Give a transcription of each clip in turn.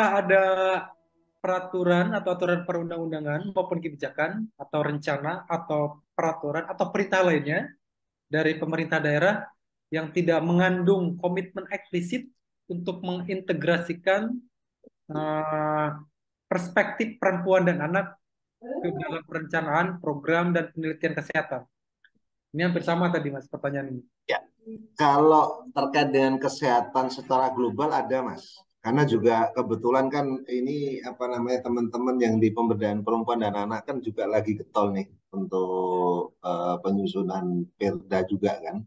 apakah ada peraturan atau aturan perundang-undangan maupun kebijakan atau rencana atau peraturan atau perintah lainnya dari pemerintah daerah yang tidak mengandung komitmen eksplisit untuk mengintegrasikan eh, perspektif perempuan dan anak ke dalam perencanaan program dan penelitian kesehatan. Ini hampir sama tadi Mas pertanyaan ini. Ya, kalau terkait dengan kesehatan secara global ada Mas. Karena juga kebetulan kan ini apa namanya teman-teman yang di pemberdayaan perempuan dan anak kan juga lagi getol nih untuk penyusunan Perda juga kan.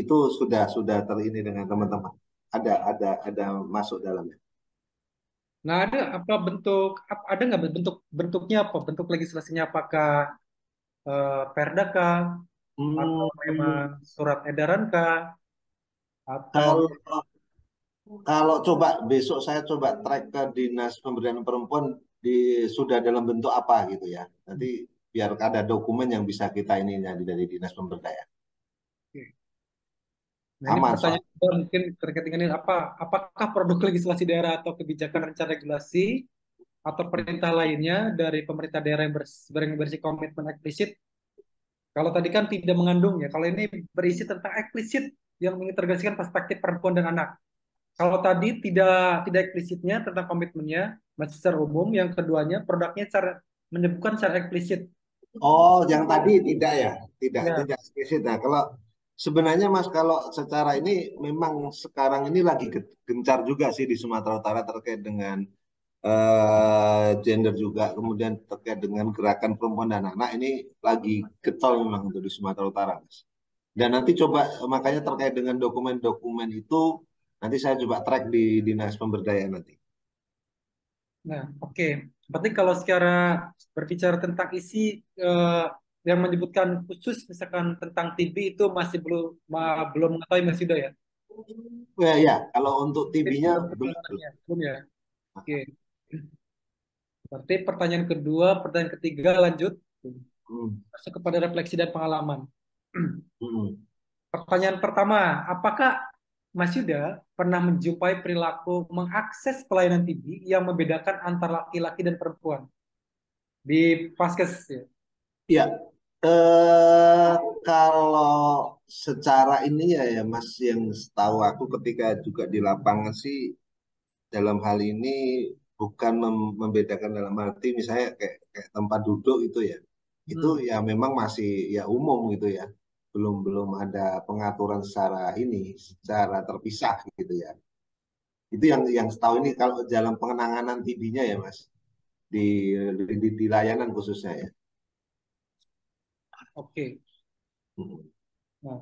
Itu sudah terini dengan teman-teman. Ada masuk dalamnya. Nah, ada apa bentuk ada nggak bentuk bentuknya apa? Bentuk legislasinya apakah Perda kah atau memang Hmm, surat edaran kah atau kalau Kalau coba besok saya coba track ke Dinas Pemberdayaan Perempuan sudah dalam bentuk apa gitu ya. Nanti biar ada dokumen yang bisa kita ini dari Dinas Pemberdayaan. Oke. Nah, ini Aman soal. pertanyaan kedua mungkin terkait dengan ini apakah produk legislasi daerah atau kebijakan rencana regulasi atau perintah lainnya dari pemerintah daerah yang berisi komitmen eksplisit. Kalau tadi kan tidak mengandung ya. Kalau ini berisi tentang eksplisit yang mengintegrasikan perspektif perempuan dan anak. Kalau tadi tidak eksplisitnya tentang komitmennya masih secara umum. Yang keduanya produknya secara menyebutkan secara eksplisit. Oh, yang tadi tidak ya, Ya, tidak spesifik. Nah, kalau sebenarnya Mas kalau secara ini memang sekarang ini lagi gencar juga sih di Sumatera Utara terkait dengan gender juga, kemudian terkait dengan gerakan perempuan dan anak ini lagi getol memang untuk di Sumatera Utara, Mas. Dan nanti coba makanya terkait dengan dokumen-dokumen itu nanti saya coba track di Dinas Pemberdayaan nanti. nah oke. Berarti kalau secara berbicara tentang isi eh, yang menyebutkan khusus misalkan tentang TB itu masih belum mengetahui Mas Yuda ya. Ya, ya, kalau untuk Itu TB-nya belum belum. perkembangannya, belum ya. Oke. Berarti pertanyaan kedua, pertanyaan ketiga lanjut Hmm, masuk kepada refleksi dan pengalaman. hmm. Pertanyaan pertama, apakah Mas Yuda pernah menjumpai perilaku mengakses pelayanan TV yang membedakan antara laki-laki dan perempuan di Paskes ya? Ya, eh, kalau secara ini ya Mas yang setahu aku ketika juga di lapangan sih dalam hal ini bukan membedakan dalam arti misalnya kayak tempat duduk itu ya. Itu Hmm, ya memang masih ya umum gitu ya. Belum belum ada pengaturan secara ini secara terpisah gitu ya. Itu yang setahu ini kalau dalam pengenangan TB-nya ya Mas di, di layanan khususnya ya. oke. Hmm. Nah,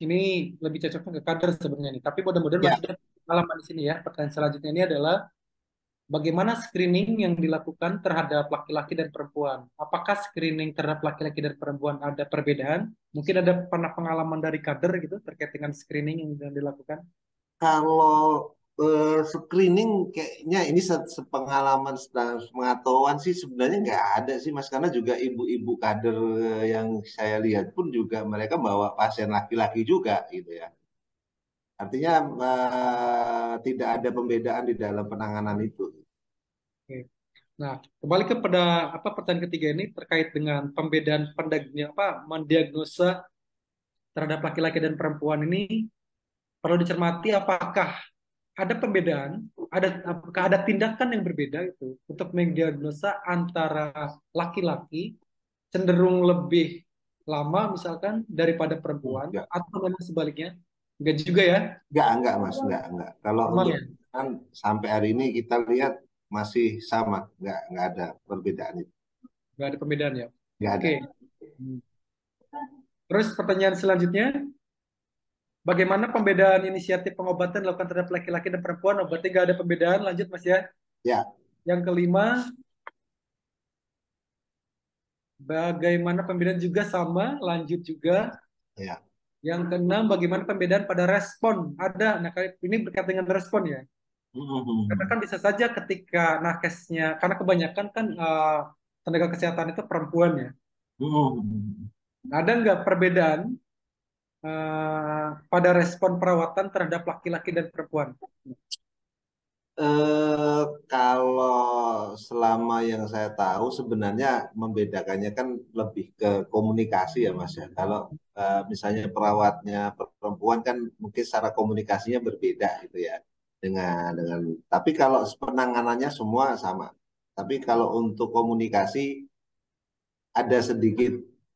ini lebih cocoknya ke kader sebenarnya nih. Tapi mudah-mudahan Ya, Mas Yuda pengalaman di sini ya. Pertanyaan selanjutnya ini adalah bagaimana screening yang dilakukan terhadap laki-laki dan perempuan? Apakah screening terhadap laki-laki dan perempuan ada perbedaan? Mungkin ada pernah pengalaman dari kader gitu terkait dengan screening yang dilakukan? kalau screening kayaknya ini sepengalaman pengetahuan sih sebenarnya nggak ada sih Mas karena juga ibu-ibu kader yang saya lihat pun juga mereka bawa pasien laki-laki juga gitu ya. Artinya tidak ada pembedaan di dalam penanganan itu. Oke. Nah, kembali kepada apa pertanyaan ketiga ini terkait dengan pembedaan mendiagnosa terhadap laki-laki dan perempuan ini perlu dicermati apakah ada pembedaan, apakah ada tindakan yang berbeda itu untuk mendiagnosa antara laki-laki cenderung lebih lama misalkan daripada perempuan Enggak, atau memang sebaliknya? Enggak juga ya, enggak Mas, enggak. Kalau normal untuk ya, kan sampai hari ini kita lihat masih sama, enggak ada perbedaan itu. enggak ada pembedaan ya. Enggak ada. Oke. Hmm. Terus pertanyaan selanjutnya, bagaimana pembedaan inisiatif pengobatan dilakukan terhadap laki-laki dan perempuan? Oh, berarti nggak ada pembedaan. Lanjut Mas ya. Ya, Yang kelima, bagaimana pembedaan juga sama, lanjut juga. ya. Yang keenam, bagaimana pembedaan pada respon? Ada. Nah, ini berkaitan dengan respon ya. Karena kan Hmm. bisa saja ketika nakesnya, karena kebanyakan kan tenaga kesehatan itu perempuan ya. Hmm. Ada nggak perbedaan pada respon perawatan terhadap laki-laki dan perempuan? Kalau selama yang saya tahu sebenarnya membedakannya kan lebih ke komunikasi ya Mas ya. Kalau misalnya perawatnya perempuan kan mungkin secara komunikasinya berbeda gitu ya dengan tapi kalau penanganannya semua sama. Tapi kalau untuk komunikasi ada sedikit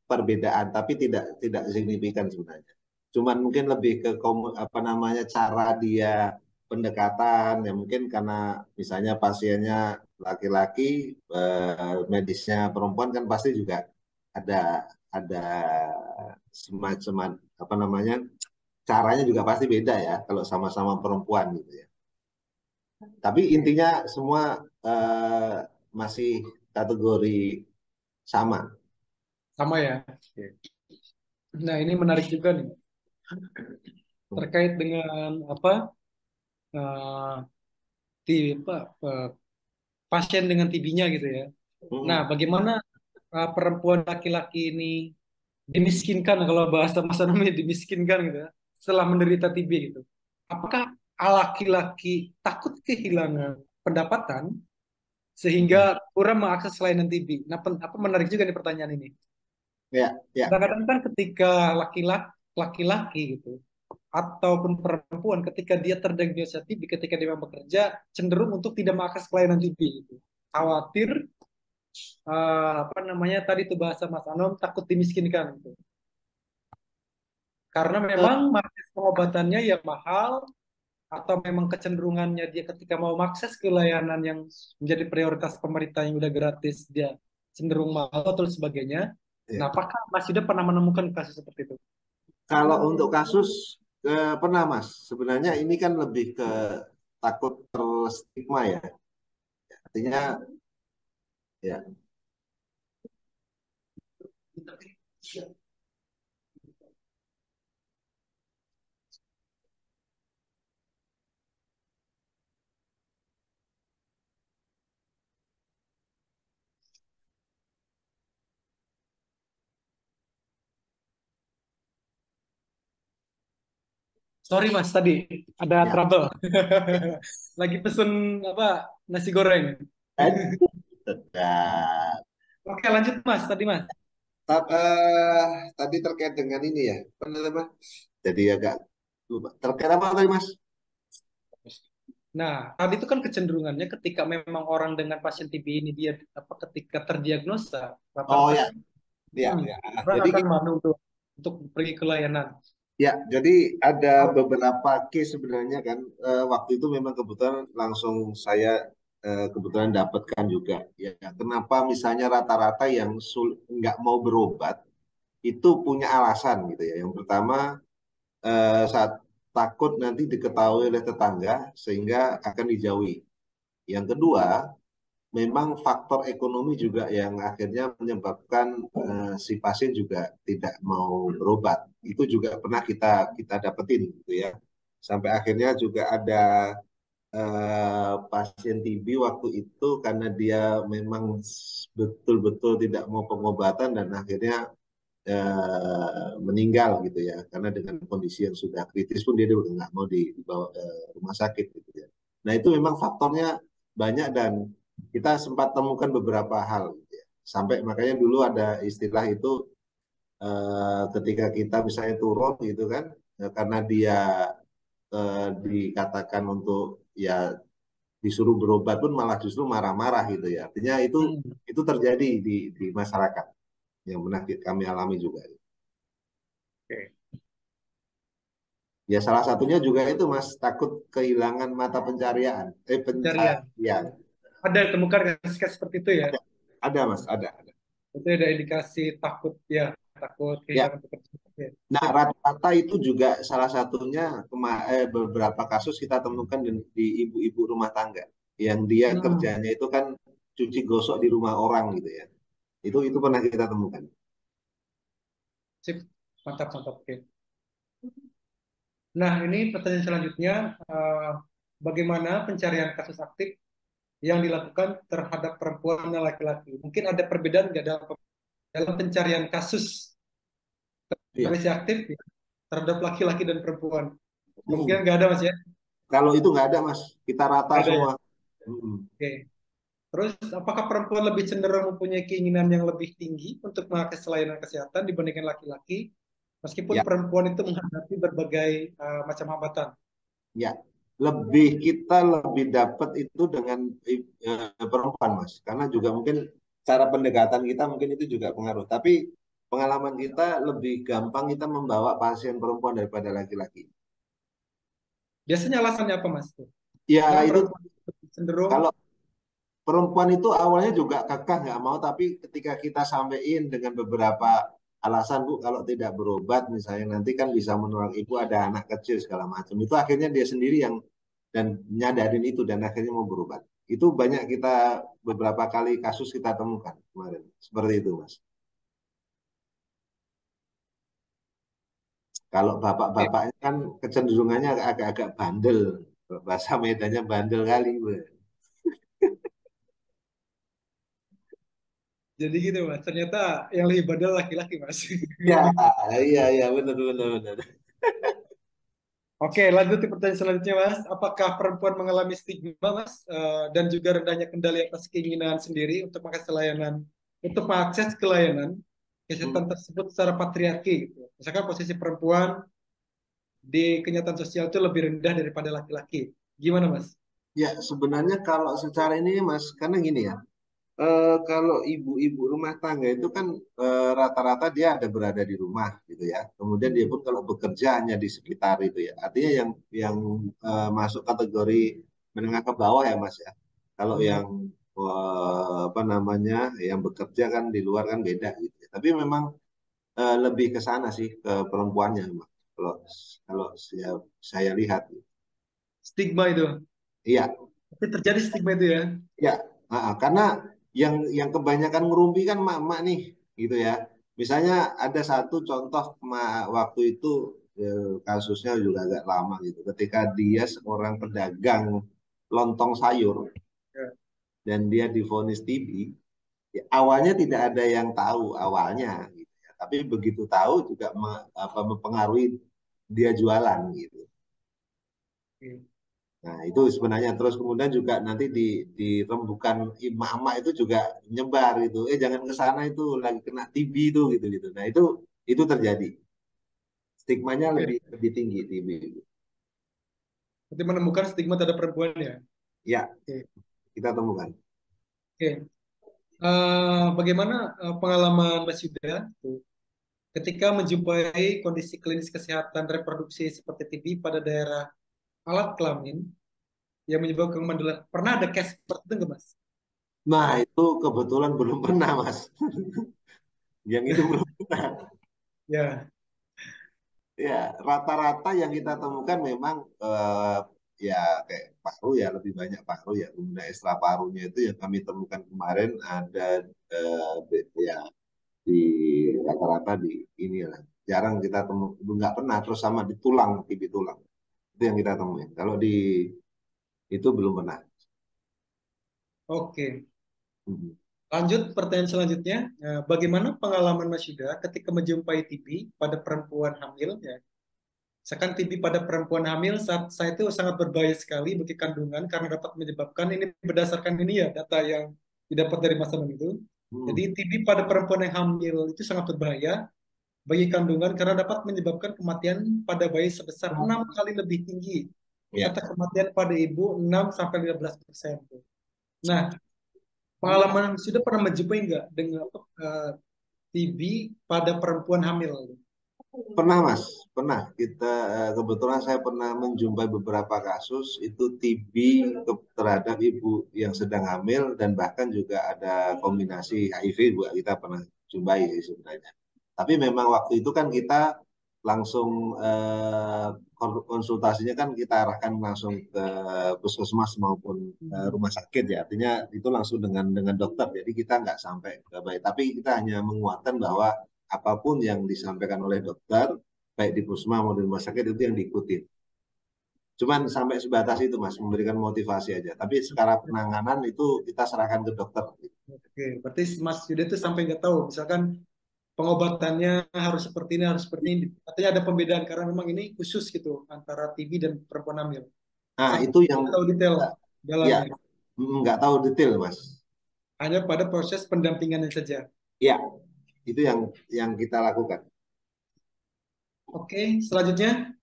perbedaan tapi tidak signifikan sebenarnya. Cuman mungkin lebih ke apa namanya cara dia pendekatan ya mungkin karena misalnya pasiennya laki-laki medisnya perempuan kan pasti juga ada ada semacam apa namanya caranya juga pasti beda ya kalau sama-sama perempuan gitu ya. Tapi intinya semua masih kategori sama. Sama ya. Oke. Nah, ini menarik juga nih terkait dengan apa, eh, apa, pasien dengan TB-nya gitu ya. Nah, Mm-mm. bagaimana perempuan laki-laki ini dimiskinkan, kalau bahasa Mas namanya dimiskinkan gitu ya, setelah menderita TB gitu. Apakah laki-laki takut kehilangan pendapatan Mm-mm. sehingga kurang mengakses layanan TB? Nah, apa menarik juga nih pertanyaan ini. Ya, ya. Kadang-kadang kan ketika laki-laki gitu ataupun perempuan ketika dia terdiagnosa TB ketika dia memang bekerja cenderung untuk tidak mengakses pelayanan TB gitu. Khawatir apa namanya tadi itu bahasa Mas Anom takut dimiskinkan gitu. Karena Eh, memang market pengobatannya yang mahal atau memang kecenderungannya dia ketika mau mengakses ke layanan yang menjadi prioritas pemerintah yang udah gratis dia cenderung mahal atau sebagainya. Nah, ya. apakah Mas Yuda pernah menemukan kasus seperti itu? Kalau untuk kasus pernah Mas, sebenarnya ini kan lebih ke takut terstigma ya. Artinya ya, Sorry Mas, tadi ada ya. trouble. Lagi pesen apa nasi goreng. Aduh, tegak. Oke, lanjut Mas, tadi Mas. Tadi terkait dengan ini ya, apa namanya? Jadi agak lupa. Terkait apa tadi Mas? Nah, tadi itu kan kecenderungannya ketika memang orang dengan pasien TB ini dia apa ketika terdiagnosa, Oh rata-rata ya, kan ya, hmm, ya. orang Jadi akan malu untuk pergi ke layanan. ya, jadi ada beberapa case sebenarnya kan waktu itu memang kebetulan langsung saya kebetulan dapatkan juga ya. Kenapa misalnya rata-rata yang nggak mau berobat itu punya alasan gitu ya. Yang pertama saat takut nanti diketahui oleh tetangga sehingga akan dijauhi. Yang kedua memang faktor ekonomi juga yang akhirnya menyebabkan si pasien juga tidak mau berobat. Itu juga pernah kita dapetin gitu ya. Sampai akhirnya juga ada pasien TB waktu itu karena dia memang betul-betul tidak mau pengobatan dan akhirnya meninggal gitu ya. Karena dengan kondisi yang sudah kritis pun dia udah nggak mau dibawa ke rumah sakit gitu ya. Nah itu memang faktornya banyak dan kita sempat temukan beberapa hal gitu ya. Sampai makanya dulu ada istilah itu ketika kita misalnya turun gitu kan karena dia dikatakan untuk ya disuruh berobat pun malah justru marah-marah gitu ya. Artinya Hmm, itu terjadi di masyarakat yang pernah kami alami juga. oke. Ya salah satunya juga itu Mas takut kehilangan mata pencarian. Pencarian. Pencarian. Ada ditemukan kasus-kasus seperti itu ya. Ada Mas, ada. Itu ada indikasi takut ya, takut Ya. kehilangan pekerjaan. Ya. Nah Sip. rata-rata itu juga salah satunya beberapa kasus kita temukan di ibu-ibu rumah tangga yang dia Hmm, kerjanya itu kan cuci gosok di rumah orang gitu ya. Itu pernah kita temukan. sip. Mantap, mantap. Oke. Nah, ini pertanyaan selanjutnya, eh, bagaimana pencarian kasus aktif yang dilakukan terhadap perempuan dan laki-laki? Mungkin ada perbedaan nggak dalam pencarian kasus Iya. polisi aktif ya, terhadap laki-laki dan perempuan? Mm. Kemungkinan nggak ada, Mas ya? Kalau itu nggak ada Mas, kita rata Nggak ada ya? semua. Mm. Oke. Terus, apakah perempuan lebih cenderung mempunyai keinginan yang lebih tinggi untuk mengakses layanan kesehatan dibandingkan laki-laki, meskipun Ya, perempuan itu menghadapi berbagai macam hambatan? ya. Kita lebih dapat itu dengan perempuan Mas, karena juga mungkin cara pendekatan kita mungkin itu juga pengaruh. Tapi pengalaman kita lebih gampang kita membawa pasien perempuan daripada laki-laki. Biasanya alasannya apa, Mas? Tuh? Ya Kenapa itu perempuan lebih cenderung? kalau perempuan itu awalnya juga kekeh nggak mau, tapi ketika kita sampaikan dengan beberapa alasan, Bu, kalau tidak berobat misalnya nanti kan bisa menular ibu, ada anak kecil segala macam. Itu akhirnya dia sendiri yang dan nyadarin itu dan akhirnya mau berobat. Itu banyak kita beberapa kali kasus kita temukan kemarin. Seperti itu, Mas. Kalau Oke. bapak-bapaknya kan kecenderungannya agak-agak bandel. Bahasa Medannya bandel kali, Bu. Jadi gitu, Mas. Ternyata yang lebih bandel laki-laki, Mas. Ya, iya, iya, benar, benar, benar. Oke, lanjut ke pertanyaan selanjutnya, Mas. Apakah perempuan mengalami stigma, Mas, dan juga rendahnya kendali atas keinginan sendiri untuk mengakses ke layanan Hmm. kesehatan tersebut secara patriarki, gitu. Misalkan posisi perempuan di kenyataan sosial itu lebih rendah daripada laki-laki. Gimana, Mas? Ya, sebenarnya kalau secara ini, Mas, karena gini ya, kalau ibu-ibu rumah tangga itu kan rata-rata dia ada berada di rumah gitu ya. Kemudian dia pun kalau bekerja hanya di sekitar itu ya. Artinya yang masuk kategori menengah ke bawah ya Mas ya. Kalau Hmm. yang apa namanya yang bekerja kan di luar kan beda gitu ya. Tapi memang lebih ke sana sih ke perempuannya Mas. Kalau kalau saya lihat. Stigma itu. Iya, Tapi terjadi stigma itu ya. ya, karena yang kebanyakan ngerumpi kan emak-emak nih, gitu ya. Misalnya ada satu contoh waktu itu kasusnya juga agak lama gitu. Ketika dia seorang pedagang lontong sayur Ya. dan dia divonis TB, ya, awalnya tidak ada yang tahu awalnya, gitu ya. Tapi begitu tahu juga mempengaruhi dia jualan gitu. Oke. Nah, itu sebenarnya terus kemudian juga nanti di rembukan emak-emak itu juga nyebar itu. Jangan ke sana itu lagi kena TB itu gitu gitu. Nah, itu terjadi. Stigmanya Oke. lebih tinggi TB itu. Berarti menemukan stigma terhadap perempuan ya. Ya, Oke. kita temukan. Oke. Bagaimana pengalaman Mas Yuda tuh, ketika menjumpai kondisi klinis kesehatan reproduksi seperti TB pada daerah alat kelamin yang menyebabkan kemandulan? Pernah ada case seperti itu nggak, Mas? Nah, itu kebetulan belum pernah, Mas. Yang itu belum pernah. Ya. Ya, rata-rata yang kita temukan memang ya kayak paru ya lebih banyak paru ya. Kemudian ekstra parunya itu yang kami temukan kemarin ada ya di rata-rata di ini lah. Jarang kita temu, nggak pernah terus sama di tulang, tibi tulang. Itu yang kita temuin. Kalau di itu belum pernah. Oke. Mhm. Lanjut pertanyaan selanjutnya. Bagaimana pengalaman Mas Yuda ketika menjumpai TB pada perempuan hamil? Ya. Misalkan TB pada perempuan hamil saat itu sangat berbahaya sekali bagi kandungan karena dapat menyebabkan, ini berdasarkan ini ya data yang didapat dari Mas Anam itu. Jadi Hmm. TB pada perempuan yang hamil itu sangat berbahaya bagi kandungan karena dapat menyebabkan kematian pada bayi sebesar 6 kali lebih tinggi Ya, serta kematian pada ibu 6 sampai 15%. Nah, pengalaman sudah pernah menjumpai nggak dengan TB pada perempuan hamil? pernah Mas, pernah. Kebetulan saya pernah menjumpai beberapa kasus itu TB terhadap ibu yang sedang hamil dan bahkan juga ada kombinasi HIV juga kita pernah jumpai sebenarnya. Tapi memang waktu itu kan kita langsung konsultasinya kan kita arahkan langsung ke puskesmas maupun rumah sakit ya. Artinya itu langsung dengan dokter. Jadi kita nggak sampai ke bayi. Tapi kita hanya menguatkan bahwa apapun yang disampaikan oleh dokter, baik di puskesmas maupun di rumah sakit itu yang diikuti. Cuman sampai sebatas itu Mas, memberikan motivasi aja. Tapi secara penanganan itu kita serahkan ke dokter. Oke, berarti Mas Yuda itu sampai nggak tahu, misalkan pengobatannya harus seperti ini, harus seperti ini. Artinya ada pembedaan karena memang ini khusus gitu antara TB dan perempuan hamil. Nah, Sampai itu yang nggak tahu detail ya dalamnya, nggak tahu detail, Mas. hanya pada proses pendampingannya saja. Ya, itu yang kita lakukan. Oke, selanjutnya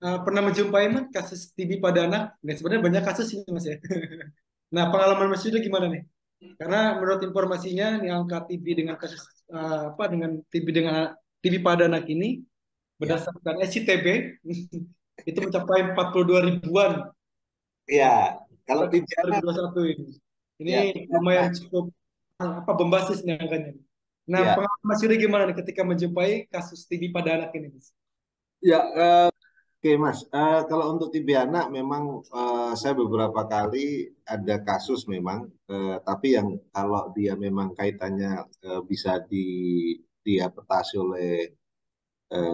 pernah menjumpai Mas kasus TB pada anak? Nggak, sebenarnya banyak kasus ini Mas ya. Nah, pengalaman Mas Yuda gimana nih? Karena menurut informasinya nih angka TB dengan kasus apa dengan TB dengan TB pada anak ini Ya, berdasarkan SCTB itu mencapai 42 ribuan ya. Kalau pada di tahun Diana, 2021 ini. Ini ya, lumayan Diana, cukup apa bombastis nih angkanya. Nah, ya, pengalaman Mas Yuda gimana nih ketika menjumpai kasus TB pada anak ini, Mas? ya. Oke, Mas. Kalau untuk Tibiana memang saya beberapa kali ada kasus memang, tapi yang kalau dia memang kaitannya bisa diatasi oleh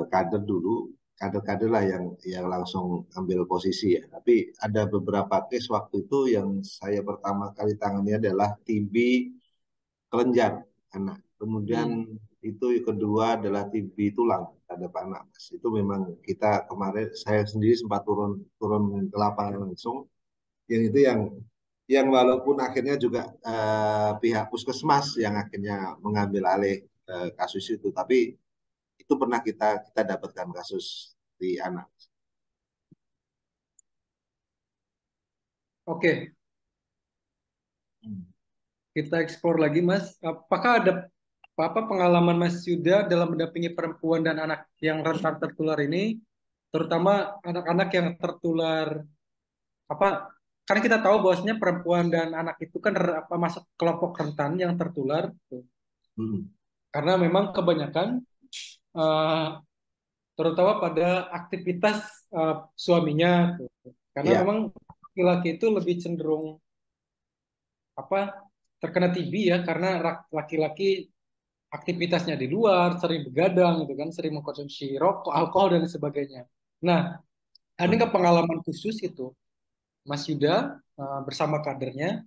kader dulu, kader-kader lah yang langsung ambil posisi ya. Tapi ada beberapa case waktu itu yang saya pertama kali tangani adalah TB kelenjar anak. Kemudian Hmm. itu yang kedua adalah TB tulang terhadap anak, Mas. Itu memang kita kemarin saya sendiri sempat turun turun ke lapangan langsung. Yang itu yang walaupun akhirnya juga pihak puskesmas yang akhirnya mengambil alih kasus itu, tapi itu pernah kita dapatkan kasus di anak. Oke, Hmm. kita eksplor lagi, Mas. Apakah ada apa pengalaman Mas Yuda dalam mendampingi perempuan dan anak yang rentan tertular ini, terutama anak-anak yang tertular apa? Karena kita tahu bahwasanya perempuan dan anak itu kan apa masuk kelompok rentan yang tertular, tuh. Hmm. Karena memang kebanyakan eh, terutama pada aktivitas suaminya, tuh. Karena Ya, memang laki-laki itu lebih cenderung apa terkena TB ya, karena laki-laki aktivitasnya di luar, sering begadang gitu kan, sering mengkonsumsi rokok, alkohol dan sebagainya. Nah, ada nggak pengalaman khusus itu, Mas Yuda bersama kadernya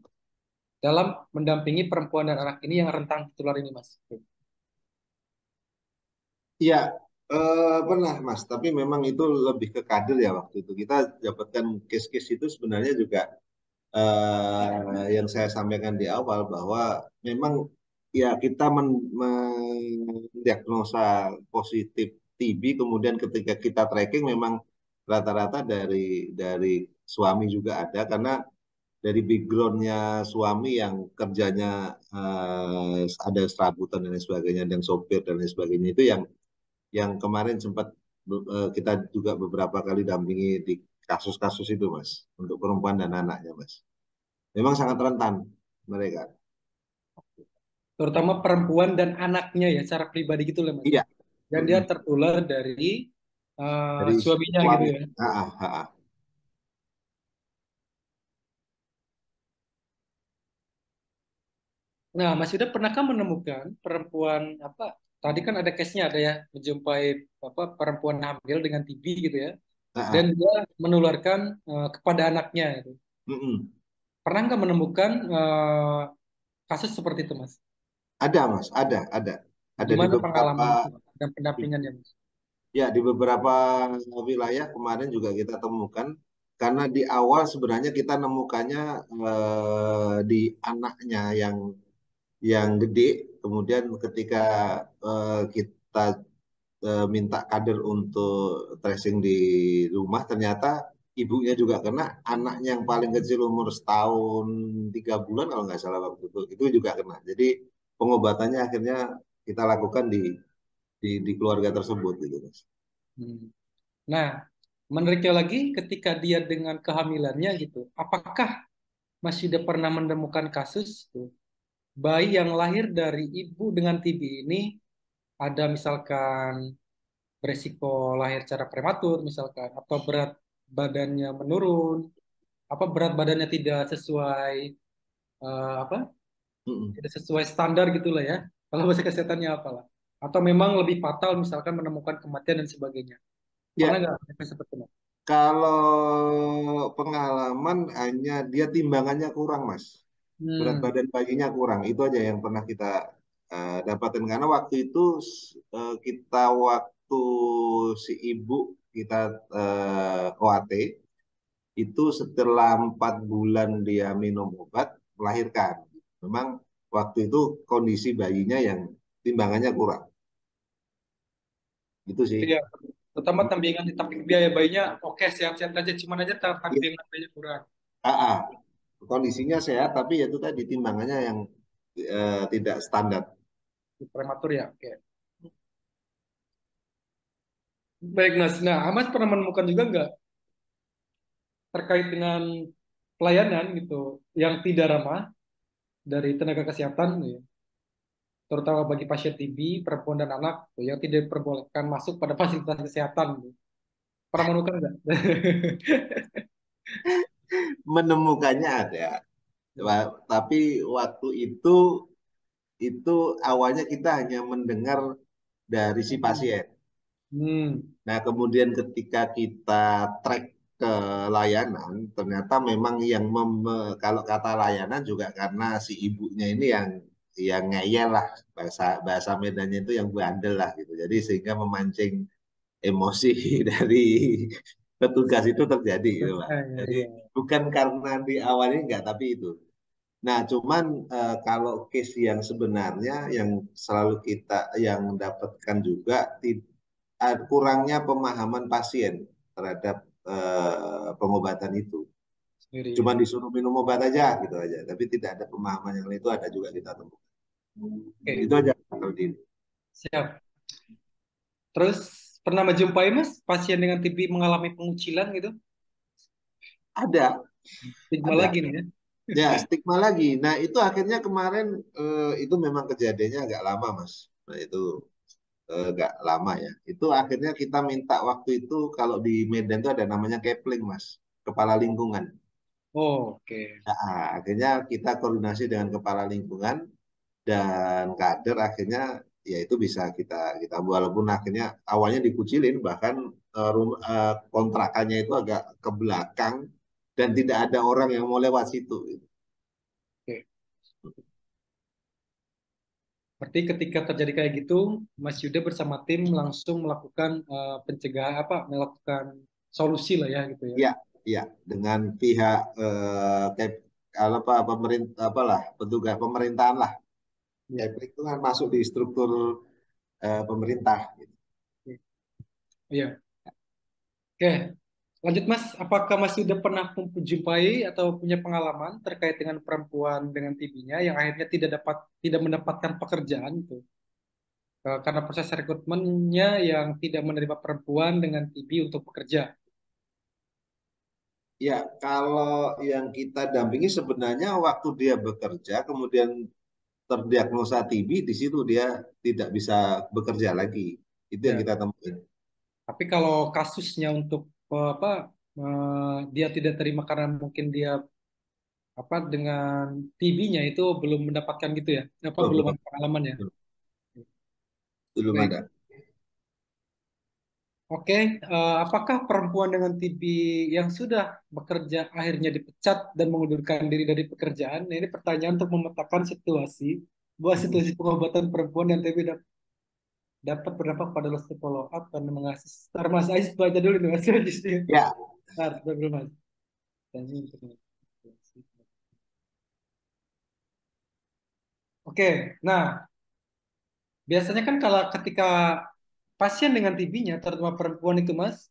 dalam mendampingi perempuan dan anak ini yang rentan tertular ini, Mas? iya, pernah Mas. Tapi memang itu lebih ke kader ya waktu itu. Kita dapatkan case-case itu sebenarnya juga yang saya sampaikan di awal bahwa memang ya kita mendiagnosa positif TB, kemudian ketika kita tracking memang rata-rata dari suami juga ada karena dari backgroundnya suami yang kerjanya ada serabutan dan lain sebagainya dan sopir dan lain sebagainya itu yang kemarin sempat kita juga beberapa kali dampingi di kasus-kasus itu Mas untuk perempuan dan anaknya Mas. Memang sangat rentan mereka. Terutama perempuan dan anaknya ya, secara pribadi gitu lah, Mas. Iya. Dan dia Mm-mm. tertular dari Dari suaminya gitu suami. ya. Ah. Nah, Mas Yuda pernahkah menemukan perempuan apa? Tadi kan ada case-nya ada ya menjumpai apa perempuan hamil dengan TB gitu ya, dan Ah. dia menularkan kepada anaknya gitu. Mm-mm. Pernah nggak menemukan kasus seperti itu, Mas? Ada Mas, ada. Ada di Gimana beberapa pengalaman dan pendampingannya, Mas? ya di beberapa wilayah kemarin juga kita temukan karena di awal sebenarnya kita nemukannya di anaknya yang gede, kemudian ketika kita minta kader untuk tracing di rumah, ternyata ibunya juga kena, anaknya yang paling kecil umur setahun 3 bulan kalau nggak salah waktu itu juga kena. Jadi pengobatannya akhirnya kita lakukan di keluarga tersebut gitu Mas. Hmm. Nah, menariknya lagi ketika dia dengan kehamilannya gitu, apakah Mas Yuda pernah menemukan kasus tuh, bayi yang lahir dari ibu dengan TB ini ada misalkan beresiko lahir secara prematur misalkan atau berat badannya menurun, apa berat badannya tidak sesuai apa? Mm-mm. Tidak sesuai standar gitulah ya. Kalau bahasa kesehatannya apalah. Atau memang lebih fatal misalkan menemukan kematian dan sebagainya. Pernah Ya, nggak ada seperti itu? kalau pengalaman hanya dia timbangannya kurang, Mas. Berat Hmm. badan bayinya kurang. Itu aja yang pernah kita dapatkan. Karena waktu itu kita waktu si ibu kita OAT, itu setelah 4 bulan dia minum obat melahirkan. Memang waktu itu kondisi bayinya yang timbangannya kurang. Itu sih. Iya. Terutama tampingan tapi biaya bayinya oke sehat-sehat aja, cuman aja Iya. tampingan bayinya kurang. AA. Kondisinya sehat tapi ya itu tadi timbangannya yang tidak standar. Prematur ya. Oke. Baik Mas. Nah, Mas pernah menemukan juga nggak terkait dengan pelayanan gitu yang tidak ramah dari tenaga kesehatan, ya, terutama bagi pasien TB, perempuan dan anak, gitu, yang tidak diperbolehkan masuk pada fasilitas kesehatan. Gitu. Pernah menemukan nggak? Menemukannya ada. Tapi waktu itu awalnya kita hanya mendengar dari si pasien. Hmm. Nah, kemudian ketika kita track ke layanan, ternyata memang yang kalau kata layanan juga karena si ibunya ini yang ngeyel lah, bahasa bahasa Medannya itu yang bandel lah gitu. Jadi sehingga memancing emosi dari petugas itu terjadi gitu, Pak. Ya, Jadi ya. bukan karena di awalnya enggak, tapi itu. Nah, cuman kalau case yang sebenarnya yang selalu kita yang dapatkan juga kurangnya pemahaman pasien terhadap pengobatan itu. Sendiri ya. Cuma disuruh minum obat aja gitu aja, tapi tidak ada pemahaman yang lain itu ada juga kita temukan. Oke, Itu aja kalau di siap. Terus pernah menjumpai Mas pasien dengan TB mengalami pengucilan gitu? ada Stigma ada lagi nih ya. ya stigma lagi. Nah itu akhirnya kemarin itu memang kejadiannya agak lama mas. Nah itu agak lama ya. Itu akhirnya kita minta waktu itu kalau di Medan itu ada namanya Kepling mas, kepala lingkungan. Oh, oke. Nah, akhirnya kita koordinasi dengan kepala lingkungan dan kader akhirnya ya itu bisa kita kita walaupun akhirnya awalnya dikucilin bahkan kontrakannya itu agak ke belakang dan tidak ada orang yang mau lewat situ gitu. Oke. Berarti ketika terjadi kayak gitu, Mas Yuda bersama tim langsung melakukan pencegahan apa, melakukan solusi lah ya gitu ya. Ya, ya dengan pihak apa pemerintah apalah petugas pemerintahan lah. Iya. Kepling itu kan masuk di struktur pemerintah gitu. Iya. Oke. Lanjut Mas, apakah Mas Yuda pernah menjumpai atau punya pengalaman terkait dengan perempuan dengan TB-nya yang akhirnya tidak mendapatkan pekerjaan itu? Karena proses rekrutmennya yang tidak menerima perempuan dengan TB untuk bekerja. Ya, kalau yang kita dampingi sebenarnya waktu dia bekerja, kemudian terdiagnosa TB, di situ dia tidak bisa bekerja lagi. Itu yang Ya. kita temuin. Tapi kalau kasusnya untuk apa dia tidak terima karena mungkin dia apa dengan TB-nya itu belum mendapatkan gitu ya? Apa Belum, belum belum, ada pengalaman ya? belum, belum Baik. ada. Oke, apakah perempuan dengan TB yang sudah bekerja akhirnya dipecat dan mengundurkan diri dari pekerjaan? Nah, ini pertanyaan untuk memetakan situasi bahwa situasi pengobatan perempuan yang TB dapat berdampak pada loss follow up dan mengasih. Ntar Mas Ais baca dulu nih Mas Ais. Ya, Ntar, belum Mas. Tanya untuk Oke, nah biasanya kan kalau ketika pasien dengan TB-nya, terutama perempuan itu Mas,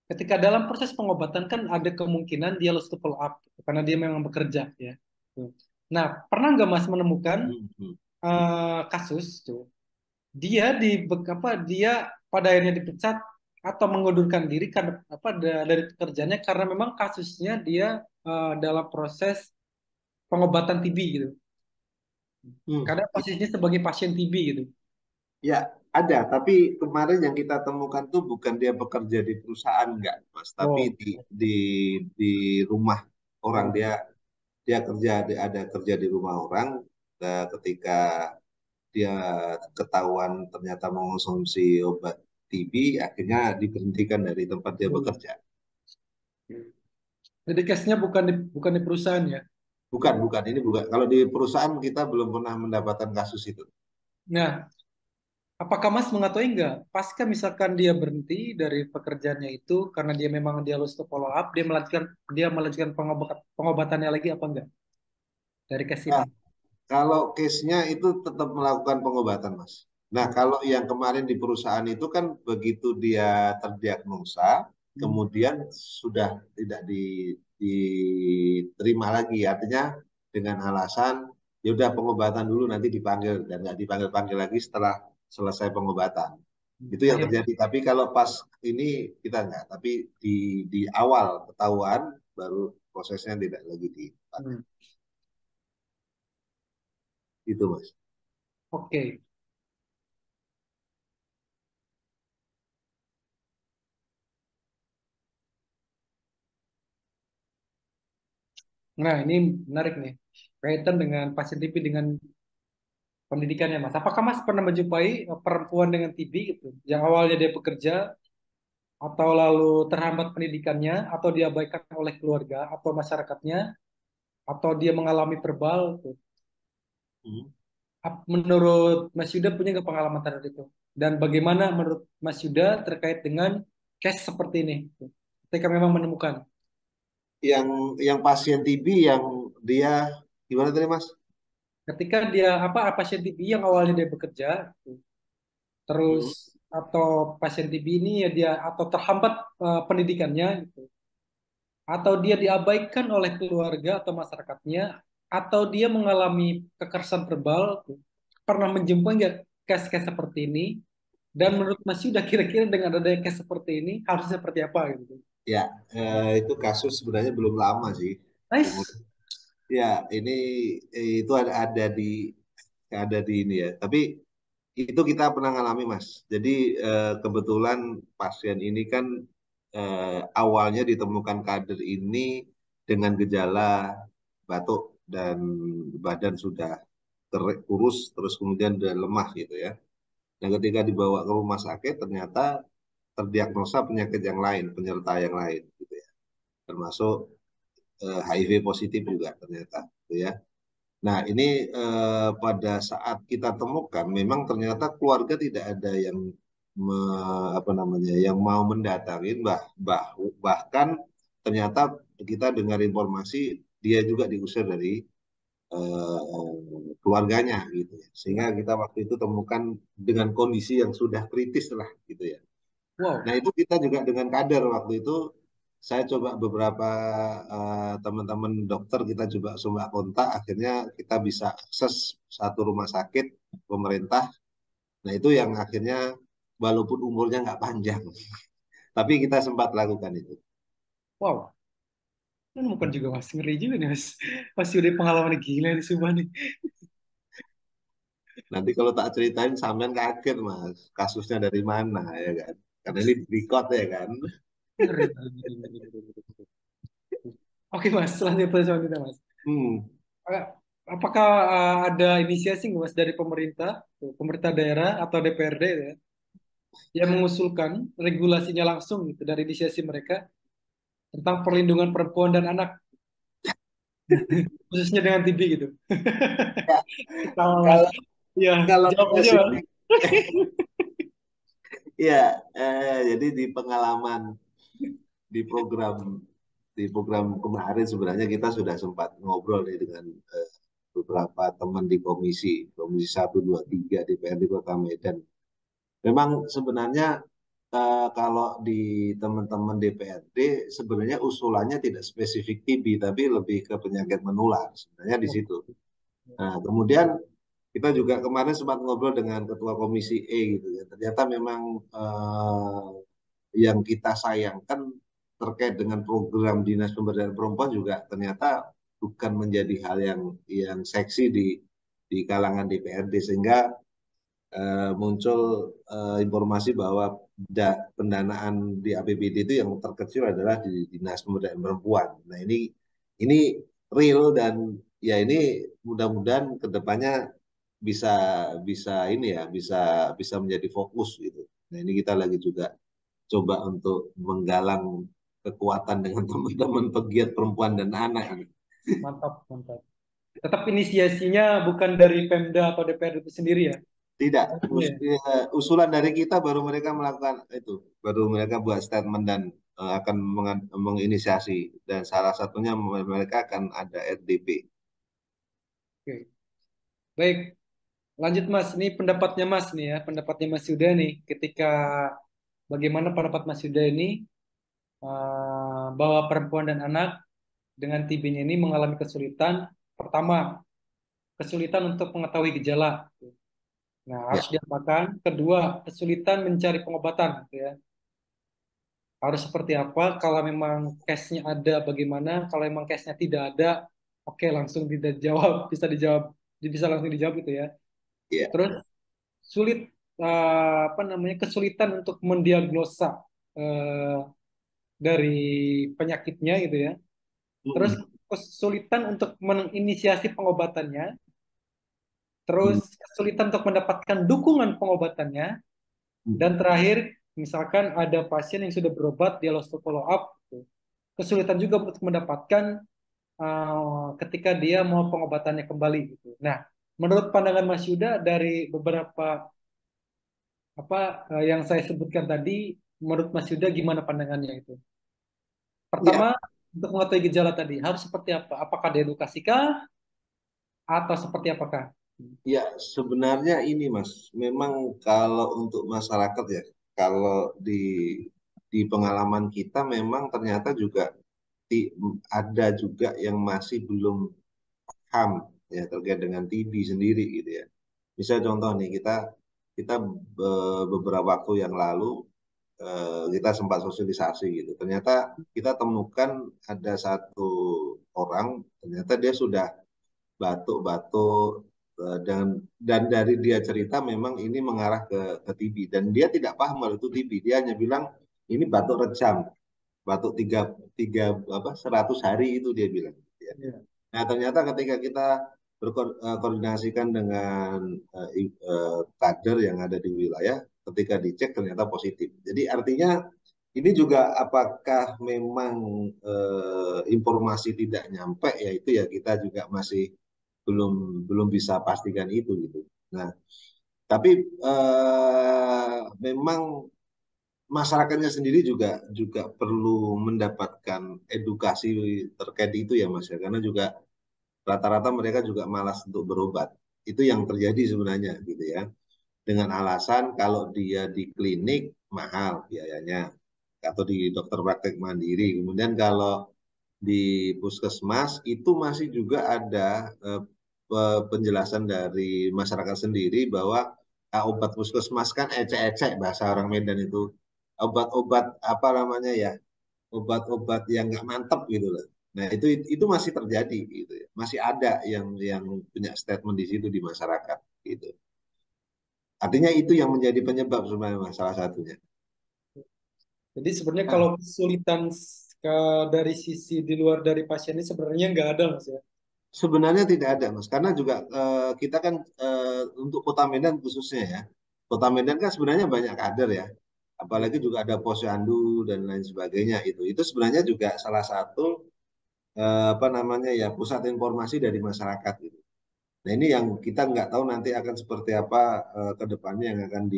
ketika dalam proses pengobatan kan ada kemungkinan dia lost to follow up karena dia memang bekerja ya. Tuh. Nah, pernah nggak Mas menemukan hmm, hmm. kasus tuh dia apa dia pada akhirnya dipecat atau mengundurkan diri karena apa dari pekerjaannya karena memang kasusnya dia dalam proses pengobatan TB gitu. Hmm. Karena posisinya sebagai pasien TB gitu. Ya, ada. Tapi kemarin yang kita temukan tuh bukan dia bekerja di perusahaan, enggak, Mas. Tapi Oh, di rumah orang oh, dia kerja ada kerja di rumah orang. Ketika dia ketahuan ternyata mengonsumsi obat TB, akhirnya diberhentikan dari tempat dia oh. bekerja. Jadi case-nya bukan di perusahaan ya. Bukan, bukan. Ini bukan. Kalau di perusahaan kita belum pernah mendapatkan kasus itu. Nah, Apakah Mas mengetahui nggak, pasca misalkan dia berhenti dari pekerjaannya itu karena dia memang dia harus follow up, dia melanjutkan pengobatannya lagi apa enggak dari case ini? Nah, kalau case-nya itu tetap melakukan pengobatan, Mas. Nah, kalau yang kemarin di perusahaan itu kan begitu dia terdiagnosa, Hmm. kemudian sudah tidak diterima lagi. Artinya dengan alasan, ya udah pengobatan dulu nanti dipanggil dan nggak dipanggil-panggil lagi setelah selesai pengobatan. Itu yang Akhirnya. terjadi. Tapi kalau pas ini kita nggak. Tapi di di awal ketahuan baru prosesnya tidak lagi dipanggil. Hmm. Itu, Mas. Oke. Nah, ini menarik nih. Kaitan dengan pasien TB dengan pendidikannya, Mas. Apakah Mas pernah menjumpai perempuan dengan TB gitu, yang awalnya dia bekerja, atau lalu terhambat pendidikannya, atau diabaikan oleh keluarga atau masyarakatnya, atau dia mengalami verbal, gitu. Hmm. Menurut Mas Yuda punya nggak pengalaman terhadap itu? Dan bagaimana menurut Mas Yuda terkait dengan case seperti ini? Gitu. Ketika memang menemukan. yang yang pasien TB yang dia gimana tadi Mas? Ketika dia pasien TB yang awalnya dia bekerja, gitu, terus Hmm. atau pasien TB ini ya dia atau terhambat pendidikannya gitu, atau dia diabaikan oleh keluarga atau masyarakatnya, atau dia mengalami kekerasan verbal, gitu. Pernah menjumpai nggak case-case seperti ini? Dan menurut Mas Yuda kira-kira dengan adanya case seperti ini harus seperti apa gitu? Ya, itu kasus sebenarnya belum lama sih. Nice. Kemudian, ya, ini itu ada di ini ya. Tapi itu kita pernah ngalami Mas. Jadi kebetulan pasien ini kan awalnya ditemukan kader ini dengan gejala batuk dan badan sudah kurus terus kemudian udah lemah gitu ya. Dan ketika dibawa ke rumah sakit ternyata terdiagnosa penyakit yang lain, penyerta yang lain gitu ya. Termasuk HIV positif juga ternyata gitu ya. Nah, ini pada saat kita temukan memang ternyata keluarga tidak ada yang apa namanya yang mau mendatangi bahkan ternyata kita dengar informasi dia juga diusir dari keluarganya gitu ya. Sehingga kita waktu itu temukan dengan kondisi yang sudah kritis lah gitu ya. Nah, Wow. itu kita juga dengan kader waktu itu saya coba beberapa teman-teman dokter kita coba kontak akhirnya kita bisa akses satu rumah sakit pemerintah. Nah, itu yang akhirnya walaupun umurnya nggak panjang, tapi kita sempat lakukan itu. Wow. Kan bukan juga Mas, ngeri juga nih Mas. Masih udah pengalaman gila nih sumpah nih. Nanti kalau tak ceritain sampean kaget Mas, kasusnya dari mana ya kan? Karena ini record ya kan. Ngeri, ngeri, ngeri, ngeri, ngeri, ngeri. Oke Mas, selanjutnya Mas. Hmm. Eh, Apakah ada inisiasi nggak Mas dari pemerintah, pemerintah daerah atau DPRD ya, yang mengusulkan regulasinya langsung gitu dari inisiasi mereka tentang perlindungan perempuan dan anak, khususnya dengan TB gitu? Ya, Tahu Mas. kalau Ya, kalau jawab aja Mas. spesifik ya, jadi di pengalaman di program kemarin sebenarnya kita sudah sempat ngobrol nih dengan beberapa teman di komisi 1, 2, 3 DPRD Kota Medan. Memang sebenarnya kalau di teman-teman DPRD sebenarnya usulannya tidak spesifik TB tapi lebih ke penyakit menular sebenarnya di situ. Nah, kemudian kita juga kemarin sempat ngobrol dengan Ketua Komisi E gitu ya. Ternyata memang yang kita sayangkan terkait dengan program Dinas Pemberdayaan Perempuan juga ternyata bukan menjadi hal yang seksi di kalangan DPRD sehingga muncul informasi bahwa pendanaan di APBD itu yang terkecil adalah di Dinas Pemberdayaan Perempuan. Nah, ini real dan ya ini mudah-mudahan kedepannya bisa bisa ini ya bisa bisa menjadi fokus gitu. Nah, ini kita lagi juga coba untuk menggalang kekuatan dengan teman-teman pegiat perempuan dan anak ini. Mantap, mantap. Tetap inisiasinya bukan dari Pemda atau DPR itu sendiri ya. Tidak. Iya. Usulan dari kita baru mereka melakukan itu, baru mereka buat statement dan akan menginisiasi dan salah satunya mereka akan ada RDP. Oke. Baik, lanjut Mas. Ini pendapatnya Mas nih ya, pendapatnya Mas Yuda nih. Ketika bagaimana pendapat Mas Yuda ini bahwa perempuan dan anak dengan TB-nya ini mengalami kesulitan. Pertama, kesulitan untuk mengetahui gejala. Nah, harus Ya, diapakan. Kedua, kesulitan mencari pengobatan. Gitu ya. Harus seperti apa? Kalau memang case-nya ada, bagaimana? Kalau memang case-nya tidak ada, oke langsung tidak jawab, bisa dijawab, bisa langsung dijawab gitu ya. ya. Terus sulit apa namanya kesulitan untuk mendiagnosa eh, dari penyakitnya gitu ya. Terus Mm-mm. kesulitan untuk menginisiasi pengobatannya, terus Mm, kesulitan untuk mendapatkan dukungan pengobatannya, dan mm. terakhir misalkan ada pasien yang sudah berobat dia lost to follow up, gitu. Kesulitan juga untuk mendapatkan ketika dia mau pengobatannya kembali gitu. Nah, menurut pandangan Mas Yuda dari beberapa apa yang saya sebutkan tadi, menurut Mas Yuda gimana pandangannya itu? Pertama, Ya, untuk mengetahui gejala tadi harus seperti apa? Apakah diedukasi atau seperti apakah? ya, sebenarnya ini Mas, memang kalau untuk masyarakat ya, kalau di pengalaman kita memang ternyata juga ada juga yang masih belum paham ya terkait dengan TB sendiri gitu ya. Misal contoh nih kita kita beberapa waktu yang lalu kita sempat sosialisasi gitu. Ternyata kita temukan ada satu orang ternyata dia sudah batuk-batuk dan dari dia cerita memang ini mengarah ke TB dan dia tidak paham kalau itu TB. Dia hanya bilang ini batuk rejam, batuk tiga tiga apa 100 hari itu dia bilang. Ya. Ya. Nah ternyata ketika kita berkoordinasikan dengan kader yang ada di wilayah, ketika dicek ternyata positif. Jadi artinya ini juga apakah memang informasi tidak nyampe ya itu ya kita juga masih belum belum bisa pastikan itu gitu. Nah, tapi memang masyarakatnya sendiri juga juga perlu mendapatkan edukasi terkait itu ya Mas ya karena juga rata-rata mereka juga malas untuk berobat. Itu yang terjadi sebenarnya gitu ya. Dengan alasan kalau dia di klinik mahal biayanya atau di dokter praktek mandiri. Kemudian kalau di puskesmas itu masih juga ada penjelasan dari masyarakat sendiri bahwa obat puskesmas kan ecek-ecek bahasa orang Medan itu obat-obat apa namanya ya obat-obat yang nggak mantep gitu loh. Nah itu masih terjadi gitu ya. Masih ada yang punya statement di situ di masyarakat gitu. Artinya itu yang menjadi penyebab sebenarnya Mas, salah satunya. Jadi sebenarnya Nah, kalau kesulitan dari sisi di luar dari pasien ini sebenarnya nggak ada Mas ya. sebenarnya tidak ada Mas, karena juga kita kan untuk Kota Medan khususnya ya. Kota Medan kan sebenarnya banyak kader ya. Apalagi juga ada posyandu dan lain sebagainya itu. Itu sebenarnya juga salah satu apa namanya ya pusat informasi dari masyarakat gitu. Nah ini yang kita nggak tahu nanti akan seperti apa ke depannya yang akan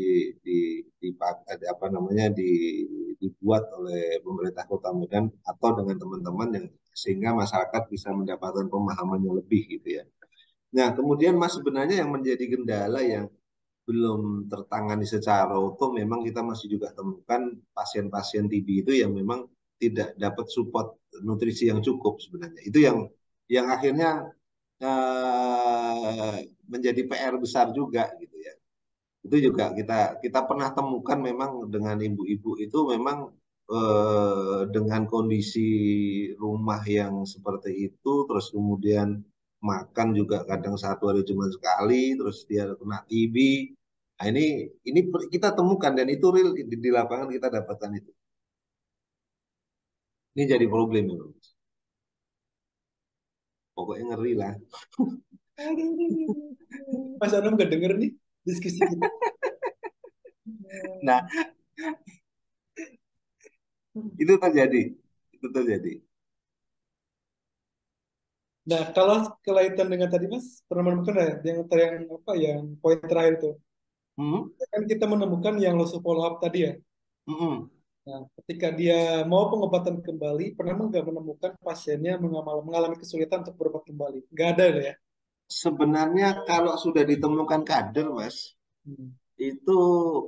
apa namanya dibuat oleh pemerintah Kota Medan atau dengan teman-teman yang sehingga masyarakat bisa mendapatkan pemahaman yang lebih gitu ya. Nah kemudian Mas sebenarnya yang menjadi kendala yang belum tertangani secara utuh memang kita masih juga temukan pasien-pasien TB itu yang memang tidak dapat support nutrisi yang cukup sebenarnya. Itu yang akhirnya menjadi PR besar juga gitu ya. Itu juga kita kita pernah temukan memang dengan ibu-ibu itu memang dengan kondisi rumah yang seperti itu, terus kemudian makan juga kadang satu hari cuma sekali, terus dia kena TB. Nah, ini kita temukan dan itu real di lapangan kita dapatkan itu. Ini jadi problem ya, Mas. Pokoknya ngeri lah. Mas Anam nggak denger nih diskusi kita. Nah, itu terjadi. Itu terjadi. Nah, kalau kelainan dengan tadi Mas, pernah menemukan ya, yang apa yang poin terakhir itu. Hmm, Kan kita menemukan yang loss of follow up tadi ya. hmm. Nah, ketika dia mau pengobatan kembali, pernah nggak menemukan pasiennya mengalami kesulitan untuk berobat kembali? Nggak ada loh ya. Sebenarnya kalau sudah ditemukan kader, Mas, Hmm. itu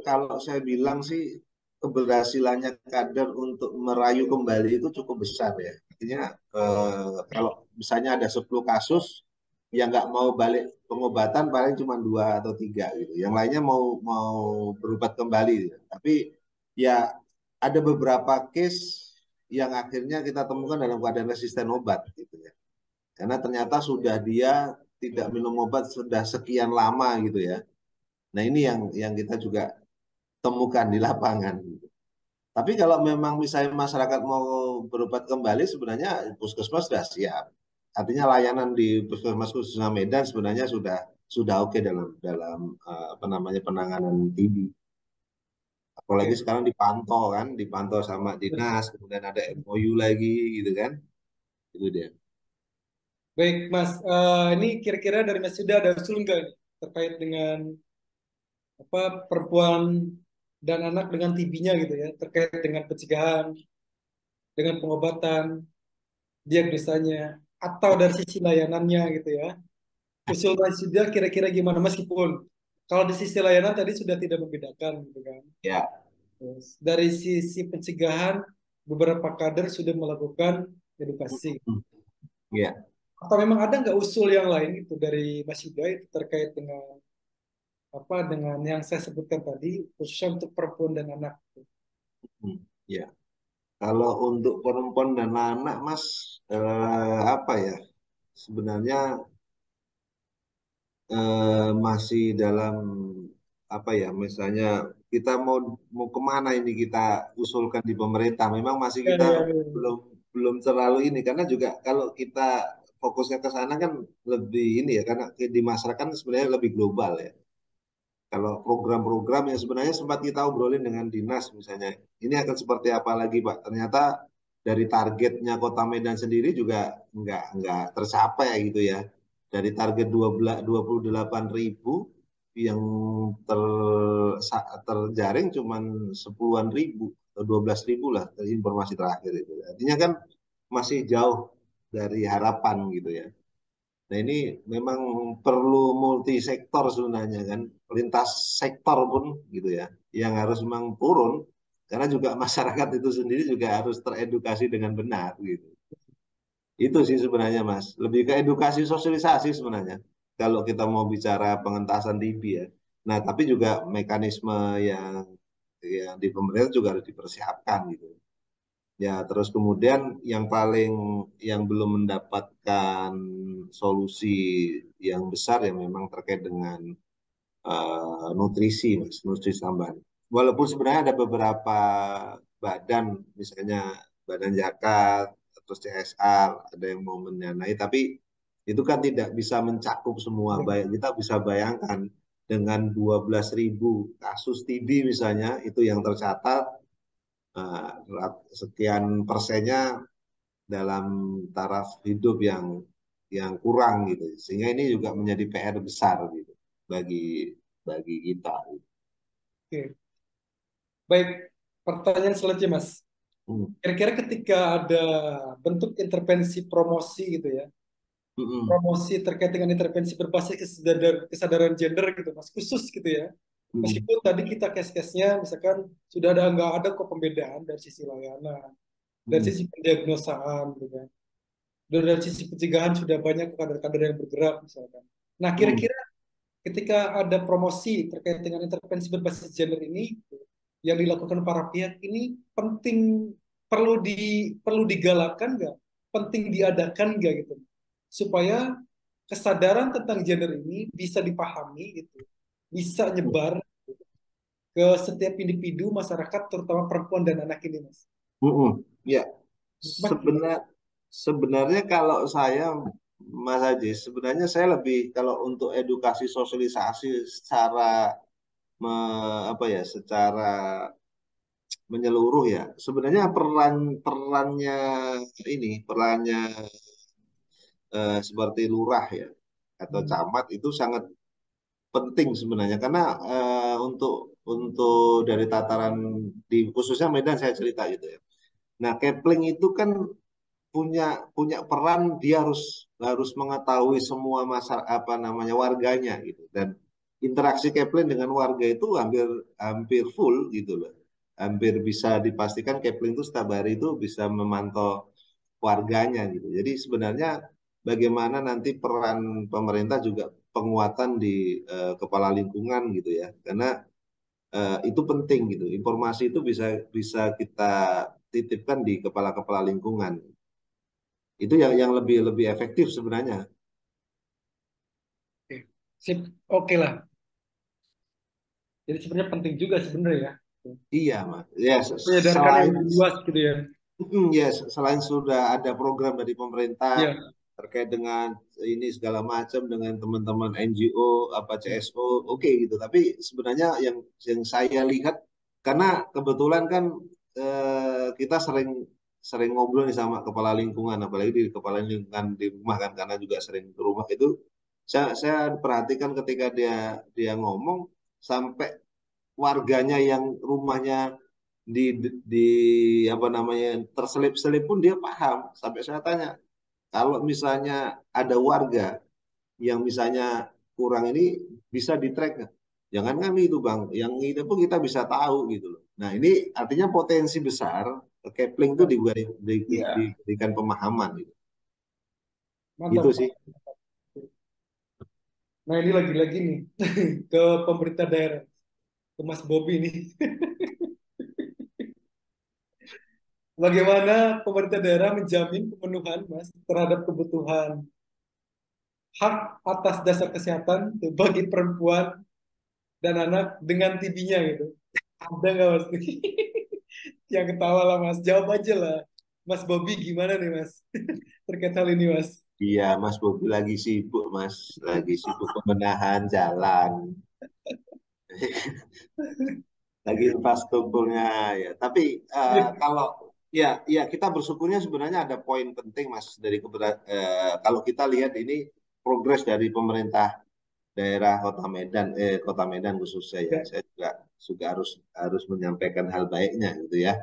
kalau saya bilang sih keberhasilannya kader untuk merayu kembali itu cukup besar ya. Artinya kalau misalnya ada 10 kasus yang nggak mau balik pengobatan paling cuma dua atau tiga gitu. Yang lainnya mau mau berobat kembali gitu. Tapi ya ada beberapa case yang akhirnya kita temukan dalam keadaan resisten obat gitu ya. Karena ternyata sudah dia tidak minum obat sudah sekian lama gitu ya. Nah, ini yang kita juga temukan di lapangan. Tapi kalau memang misalnya masyarakat mau berobat kembali, sebenarnya puskesmas sudah siap. Artinya layanan di puskesmas khususnya Medan sebenarnya sudah oke dalam dalam apa namanya penanganan TB. Apalagi Oke. sekarang dipantau kan, dipantau sama dinas, kemudian ada MOU lagi gitu kan. Itu dia. Baik, Mas. Ini kira-kira dari Mas Yuda ada usul nggak nih terkait dengan apa perempuan dan anak dengan TB-nya gitu ya, terkait dengan pencegahan, dengan pengobatan, diagnosanya, atau dari sisi layanannya gitu ya. Usul Mas Yuda kira-kira gimana meskipun kalau di sisi layanan tadi sudah tidak membedakan gitu kan. Ya. Terus, dari sisi pencegahan beberapa kader sudah melakukan edukasi. Hmm. Ya. Atau memang ada nggak usul yang lain gitu dari Mas Yuda itu terkait dengan apa dengan yang saya sebutkan tadi khususnya untuk perempuan dan anak. Hmm. Ya. Kalau untuk perempuan dan anak, Mas, apa ya? Sebenarnya masih dalam apa ya? Misalnya kita mau mau kemana ini kita usulkan di pemerintah? Memang masih Ya, kita ya, ya. belum belum terlalu ini karena juga kalau kita fokusnya ke sana kan lebih ini ya karena di masyarakat sebenarnya lebih global ya. Kalau program-program yang sebenarnya sempat kita obrolin dengan dinas misalnya, ini akan seperti apa lagi Pak? Ternyata dari targetnya Kota Medan sendiri juga nggak tercapai gitu ya. Dari target 28.000 yang ter, terjaring cuma 10.000 atau 12.000 lah informasi terakhir itu. Artinya kan masih jauh dari harapan gitu ya. Nah ini memang perlu multi sektor sebenarnya kan, lintas sektor pun gitu ya, yang harus memang turun karena juga masyarakat itu sendiri juga harus teredukasi dengan benar gitu. Itu sih sebenarnya Mas, lebih ke edukasi sosialisasi sebenarnya. Kalau kita mau bicara pengentasan TB ya. Nah tapi juga mekanisme yang di pemerintah juga harus dipersiapkan gitu. Ya, terus kemudian yang belum mendapatkan solusi yang besar yang memang terkait dengan nutrisi, Mas, nutrisi tambahan. Walaupun sebenarnya ada beberapa badan, misalnya Badan Zakat, terus CSR, ada yang mau mendanai, tapi itu kan tidak bisa mencakup semua. Kita bisa bayangkan dengan 12.000 kasus TB misalnya, itu yang tercatat, sekian persennya dalam taraf hidup yang kurang gitu. Sehingga ini juga menjadi PR besar gitu bagi bagi kita. Oke. Baik, pertanyaan selanjutnya Mas. Hmm. Kira-kira ketika ada bentuk intervensi promosi gitu ya, Hmm. promosi terkait dengan intervensi berbasis kesadaran gender gitu Mas, khusus gitu ya. Hmm. Meskipun tadi kita case-case-nya misalkan sudah ada nggak ada kok pembedaan dari sisi layanan, dari Hmm. sisi pendiagnosaan gitu kan. Dan dari sisi pencegahan sudah banyak kader-kader yang bergerak misalkan. Nah, Hmm. kira-kira ketika ada promosi terkait dengan intervensi berbasis gender ini yang dilakukan para pihak ini penting perlu digalakkan nggak? Penting diadakan nggak gitu? Supaya kesadaran tentang gender ini bisa dipahami gitu, bisa nyebar ke setiap individu masyarakat terutama perempuan dan anak ini, Mas. Hmm. Ya, Mas, sebenarnya kalau saya Mas Haji, sebenarnya saya lebih kalau untuk edukasi sosialisasi secara apa ya, secara menyeluruh ya. Sebenarnya perannya perannya seperti lurah ya atau hmm, camat itu sangat penting sebenarnya karena untuk dari tataran di khususnya Medan saya cerita gitu ya. Nah, Kepling itu kan punya punya peran, dia harus harus mengetahui semua masa apa namanya warganya gitu, dan interaksi Kepling dengan warga itu hampir hampir full gitu loh, hampir bisa dipastikan Kepling itu setiap hari itu bisa memantau warganya gitu. Jadi sebenarnya bagaimana nanti peran pemerintah juga penguatan di kepala lingkungan gitu ya, karena itu penting gitu, informasi itu bisa bisa kita titipkan di kepala-kepala lingkungan. Itu yang lebih lebih efektif sebenarnya. Oke. Sip, oke lah. Jadi sebenarnya penting juga sebenarnya ya. Iya, Mas. Ya, Menyadarkan yang selain lebih luas gitu ya. ya selain sudah ada program dari pemerintah Iya. terkait dengan ini segala macam dengan teman-teman NGO apa CSO, oke gitu. Tapi sebenarnya yang saya lihat karena kebetulan kan kita sering sering ngobrol nih sama kepala lingkungan, apalagi di kepala lingkungan di rumah kan, karena juga sering ke rumah itu saya perhatikan ketika dia dia ngomong sampai warganya yang rumahnya di apa namanya terselip-selip pun dia paham. Sampai saya tanya, kalau misalnya ada warga yang misalnya kurang ini bisa di track nggak? Jangan kan itu Bang, yang itu pun kita bisa tahu gitu loh. Nah ini artinya potensi besar Kepling itu Iya. diberikan pemahaman gitu. Mantap, Gitu Pak. sih. Nah ini lagi-lagi nih ke pemerintah daerah, ke Mas Bobi nih. Bagaimana pemerintah daerah menjamin pemenuhan Mas terhadap kebutuhan hak atas dasar kesehatan tuh, bagi perempuan dan anak dengan TB-nya gitu. Ada nggak Mas? Yang ketawa lah Mas. Jawab aja lah. Mas Bobi gimana nih Mas? Terkait hal ini Mas. Iya, Mas Bobi lagi sibuk, Mas. Lagi sibuk pembenahan jalan. Lagi infrastrukturnya ya. Tapi Iya. kalau ya kita bersyukurnya sebenarnya ada poin penting Mas dari kalau kita lihat ini progres dari pemerintah daerah Kota Medan khususnya ya. Ya. Saya juga harus harus menyampaikan hal baiknya gitu ya.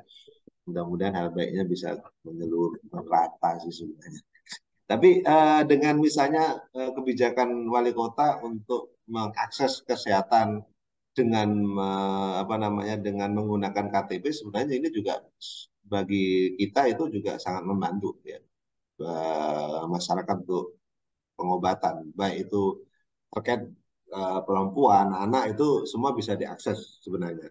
Mudah-mudahan hal baiknya bisa menyeluruh merata sih sebenarnya. Tapi dengan misalnya kebijakan wali kota untuk mengakses kesehatan dengan apa namanya dengan menggunakan KTP, sebenarnya ini juga bagi kita itu juga sangat membantu ya masyarakat untuk pengobatan, baik itu terkait perempuan, anak itu semua bisa diakses sebenarnya.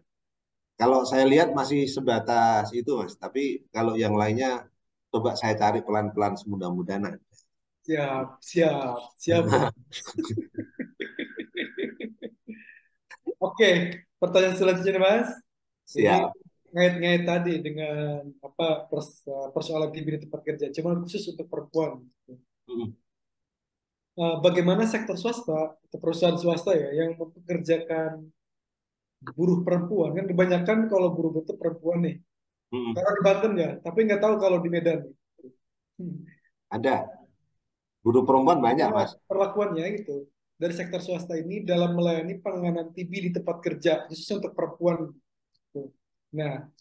Kalau saya lihat masih sebatas itu Mas, tapi kalau yang lainnya coba saya cari pelan-pelan semudah-mudahan. Siap, siap, siap Bos. Oke, pertanyaan selanjutnya nih, Mas. Ini Siap. ngait-ngait tadi dengan apa persoalan TB di tempat kerja, cuma khusus untuk perempuan. Mm. Bagaimana sektor swasta atau perusahaan swasta ya yang mempekerjakan buruh perempuan kan kebanyakan kalau buruh itu perempuan nih. Mm. Kalau di Banten ya, tapi nggak tahu kalau di Medan. Hmm. Ada buruh perempuan banyak, Nah, Mas. perlakuannya gitu dari sektor swasta ini dalam melayani penanganan TB di tempat kerja khusus untuk perempuan. Gitu. Nah,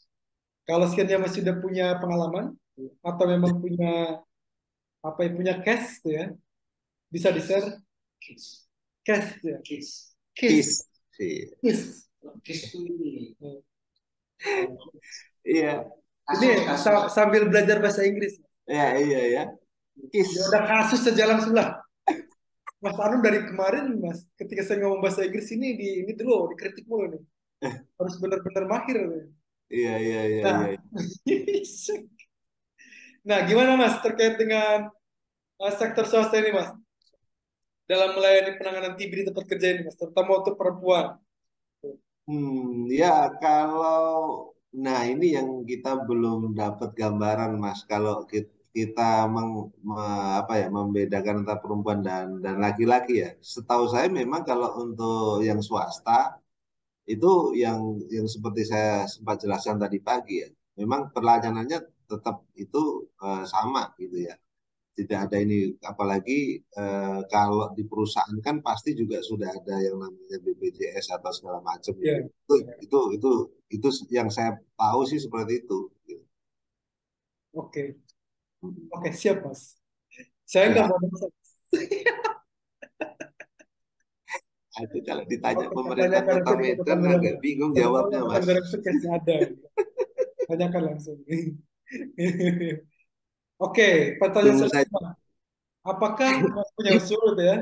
kalau sekiranya masih udah punya pengalaman atau memang punya apa ya punya case tuh ya, bisa di-share case ya. Kis. Case, Sih. case. Case itu ini. Iya. Ini sambil belajar bahasa Inggris. Iya, iya, ya. Kis. Ya udah kasus sejalan sebelah. Mas Anum dari kemarin Mas, ketika saya ngomong bahasa Inggris ini dulu dikritik mulu nih. Harus benar-benar mahir nih. Iya, iya, iya, iya. Nah, nah gimana Mas terkait dengan sektor swasta ini Mas dalam melayani penanganan TB di tempat kerja ini Mas, terutama untuk perempuan. Ya kalau nah ini yang kita belum dapat gambaran, Mas. Kalau kita apa ya membedakan antara perempuan dan laki-laki ya. Setahu saya memang kalau untuk yang swasta itu yang seperti saya sempat jelaskan tadi pagi ya. Memang pelayanannya tetap itu sama gitu ya. tidak ada ini, apalagi kalau di perusahaan kan pasti juga sudah ada yang namanya BPJS atau segala macam gitu. Ya. Itu itu itu itu yang saya tahu sih seperti itu. Gitu. Oke, Hmm. oke, siap Mas. Saya nggak Ya, mau masuk. itu kalau ditanya Oke, pemerintah tanyakan Kota nanti di Medan catatan agak bingung jawabnya, Mas. anggaran sukses ada. Tanyakan langsung. Oke, pertanyaan Tunggu saja. selanjutnya. Apakah Mas punya usul ya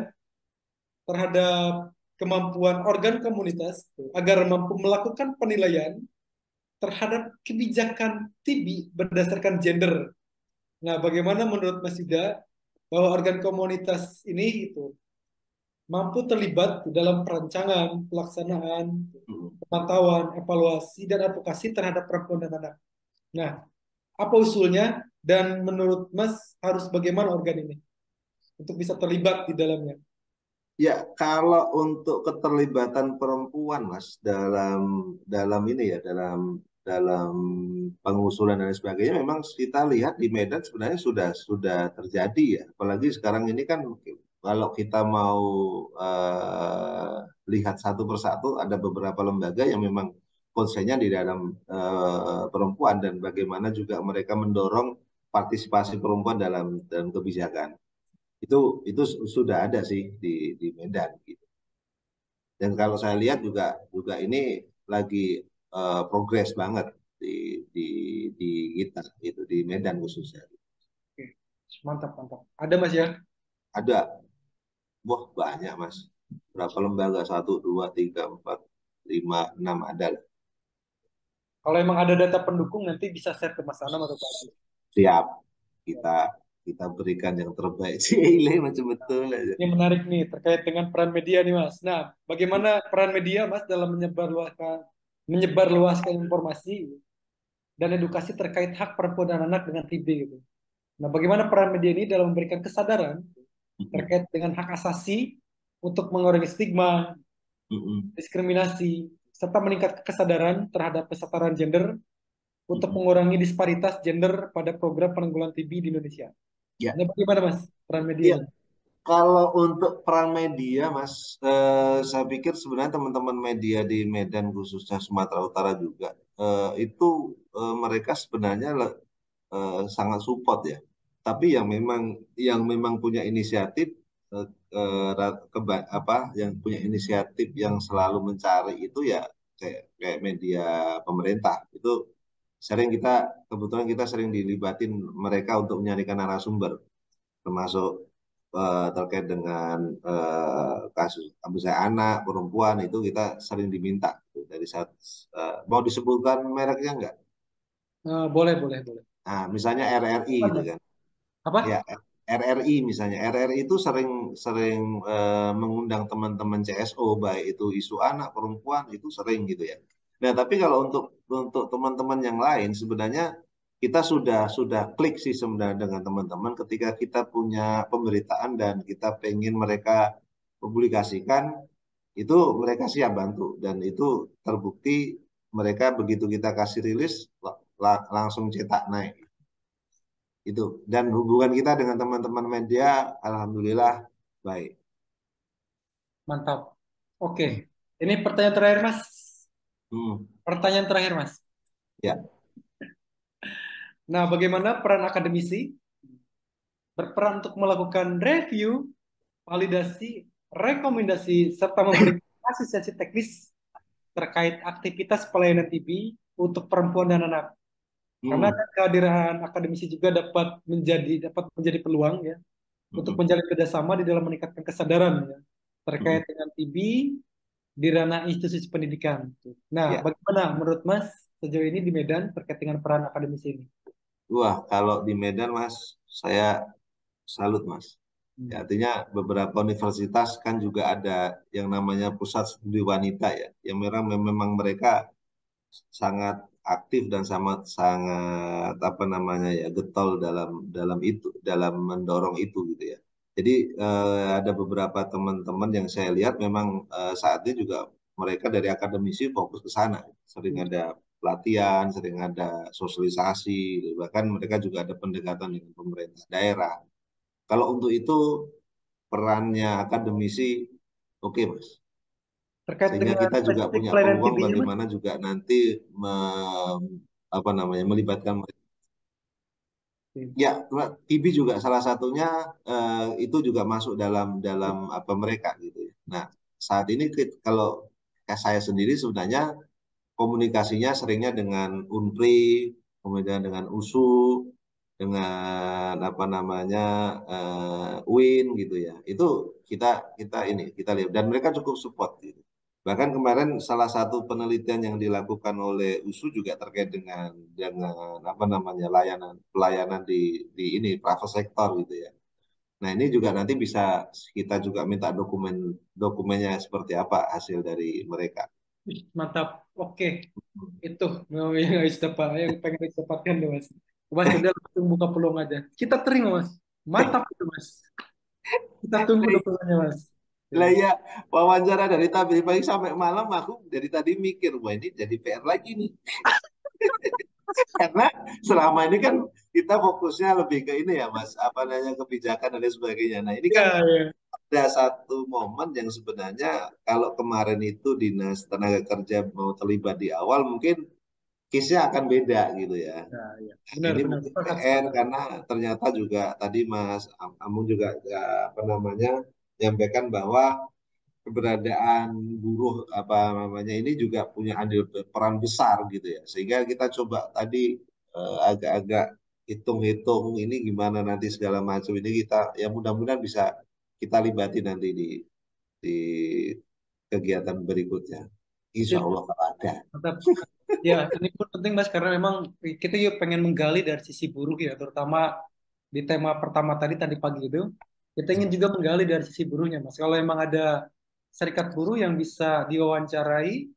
terhadap kemampuan organ komunitas agar mampu melakukan penilaian terhadap kebijakan TB berdasarkan gender? Nah, bagaimana menurut Mas Yuda bahwa organ komunitas ini itu mampu terlibat di dalam perancangan, pelaksanaan, pemantauan, evaluasi, dan advokasi terhadap perempuan dan anak? Nah, apa usulnya dan menurut Mas harus bagaimana organ ini untuk bisa terlibat di dalamnya? Ya, kalau untuk keterlibatan perempuan, Mas, dalam dalam ini ya, dalam pengusulan dan lain sebagainya, memang kita lihat di Medan sebenarnya sudah terjadi ya. Apalagi sekarang ini kan kalau kita mau eh, lihat satu persatu, ada beberapa lembaga yang memang konsennya di dalam perempuan dan bagaimana juga mereka mendorong partisipasi perempuan dalam kebijakan itu sudah ada sih di Medan gitu. Dan kalau saya lihat juga juga ini lagi progres banget di di di kita itu di Medan khususnya. Oke, mantap, mantap. Ada Mas ya? Ada, wah banyak Mas. Berapa lembaga? Satu, dua, tiga, empat, lima, enam ada lah. Kalau emang ada data pendukung nanti bisa share ke Mas Anam atau Pak Agus. Siap kita kita berikan yang terbaik sih. Ile macam betul aja. Ini menarik nih terkait dengan peran media nih Mas. Nah, bagaimana peran media Mas dalam menyebarluaskan informasi dan edukasi terkait hak perempuan dan anak dengan TB gitu. Nah, bagaimana peran media ini dalam memberikan kesadaran Mm-mm. terkait dengan hak asasi untuk mengurangi stigma, Mm-mm. diskriminasi, serta meningkatkan kesadaran terhadap kesetaraan gender untuk Mm-mm. mengurangi disparitas gender pada program penanggulangan TB di Indonesia. Ya, Nah, bagaimana Mas peran media ya. ini? Kalau untuk peran media, Mas, saya pikir sebenarnya teman-teman media di Medan khususnya Sumatera Utara juga itu mereka sebenarnya sangat support ya. Tapi yang memang punya inisiatif eh, yang punya inisiatif yang selalu mencari itu ya kayak media pemerintah itu kebetulan kita sering dilibatin mereka untuk menyarikan narasumber termasuk terkait dengan kasus saya anak perempuan itu kita sering diminta tuh, dari saat mau disebutkan mereknya enggak? Boleh, boleh, boleh. Nah, misalnya RRI Apa, gitu Mas? kan. Ya, Apa? RRI misalnya. RRI itu sering sering mengundang teman-teman CSO baik itu isu anak perempuan itu sering gitu ya. Nah, tapi kalau untuk teman-teman yang lain sebenarnya kita sudah klik sih sebenarnya dengan teman-teman ketika kita punya pemberitaan dan kita pengen mereka publikasikan itu mereka siap bantu dan itu terbukti mereka begitu kita kasih rilis langsung cetak naik itu dan hubungan kita dengan teman-teman media alhamdulillah baik. Mantap. Oke. Hmm. Ini pertanyaan terakhir, Mas. Hmm. Pertanyaan terakhir, Mas. Ya. Nah, bagaimana peran akademisi berperan untuk melakukan review, validasi, rekomendasi, serta memberikan asistensi teknis terkait aktivitas pelayanan TB untuk perempuan dan anak. Karena Hmm. kan kehadiran akademisi juga dapat menjadi peluang ya untuk Hmm. menjalin kerjasama di dalam meningkatkan kesadaran ya, Hmm. terkait dengan TB di ranah institusi pendidikan. Nah, Ya. bagaimana menurut Mas sejauh ini di Medan terkait dengan peran akademisi ini? Wah, kalau di Medan Mas saya salut Mas. Ya, Hmm. artinya beberapa universitas kan juga ada yang namanya pusat studi wanita ya yang memang mereka sangat aktif dan sangat sangat apa namanya ya getol dalam dalam itu dalam mendorong itu gitu ya. Jadi ada beberapa teman-teman yang saya lihat memang saat ini juga mereka dari akademisi fokus ke sana. Sering ada pelatihan, sering ada sosialisasi, bahkan mereka juga ada pendekatan dengan pemerintah daerah. Kalau untuk itu perannya akademisi, oke Mas. Terkait Sehingga dengan kita juga spesifik punya pelayanan peluang TB-nya, Mas. bagaimana juga nanti apa namanya melibatkan mereka. Oke. Ya, TB juga salah satunya itu juga masuk dalam dalam apa mereka gitu ya. Nah, saat ini kalau saya sendiri sebenarnya komunikasinya seringnya dengan Unpri, kemudian dengan USU, dengan apa namanya UIN gitu ya. Itu kita kita ini kita lihat dan mereka cukup support gitu. Bahkan kemarin salah satu penelitian yang dilakukan oleh USU juga terkait dengan apa namanya pelayanan di ini private sector gitu ya. Nah, ini juga nanti bisa kita juga minta dokumennya seperti apa hasil dari mereka. Ih, mantap. Oke. Itu yang harus dapat, yang pengen didapatkan deh, Mas. Mas udah langsung buka peluang aja. Kita terima, Mas. Mantap itu, Mas. Kita tunggu dokumennya, Mas. Lah Oke. ya, wawancara dari tadi pagi sampai malam aku dari tadi mikir, wah ini jadi PR lagi nih. Karena selama ini kan kita fokusnya lebih ke ini ya Mas, apa namanya kebijakan dan lain sebagainya. Nah ini kan Ya, ya. ada satu momen yang sebenarnya kalau kemarin itu Dinas Tenaga Kerja mau terlibat di awal mungkin case-nya akan beda gitu ya. Ya, ya. Nah, Benar, ini benar. mungkin Sepakat, PR sepakat. karena ternyata juga tadi Mas Amun juga apa namanya menyampaikan bahwa keberadaan buruh apa namanya ini juga punya andil peran besar gitu ya. Sehingga kita coba tadi agak-agak hitung-hitung ini gimana nanti segala macam ini kita ya mudah-mudahan bisa kita libati nanti di kegiatan berikutnya. Insya Sip. Allah kalau ada. Mantap. Ya, ini pun penting, Mas, karena memang kita juga pengen menggali dari sisi buruh ya, terutama di tema pertama tadi pagi itu, kita ingin juga menggali dari sisi buruhnya, Mas. Kalau memang ada serikat buruh yang bisa diwawancarai,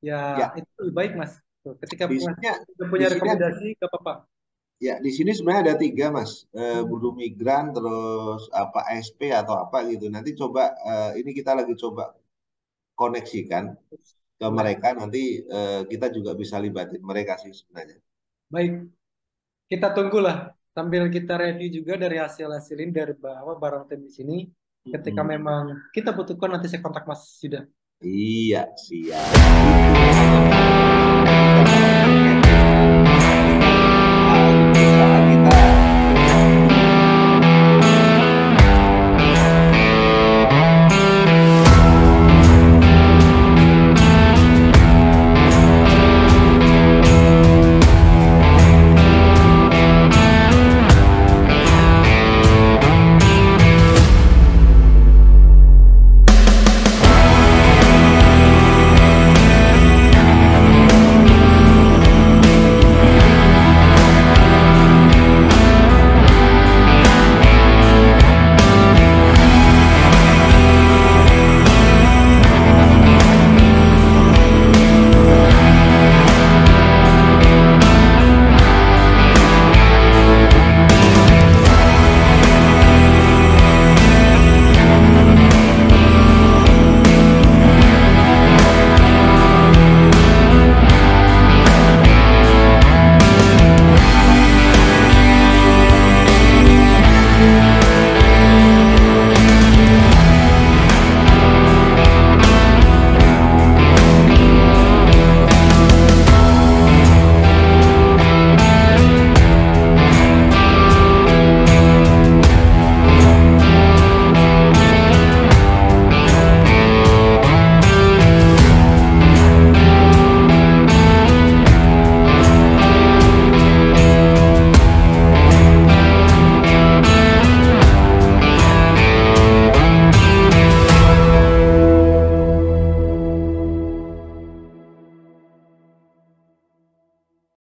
ya Ya, itu lebih baik, Mas. Tuh, ketika di Mas sini sudah di punya sini rekomendasi, gak apa-apa. ya di sini sebenarnya ada tiga mas. Buruh Hmm, migran terus apa ASP atau apa gitu. Nanti coba ini kita lagi coba koneksikan ke boleh. mereka nanti kita juga bisa libatin mereka sih sebenarnya. Baik, kita tunggulah sambil kita review juga dari hasil-hasil ini dari bawah barang tim di sini. Ketika Mm-mm. memang kita butuhkan nanti saya kontak Mas Yuda. Iya, siap. Itu.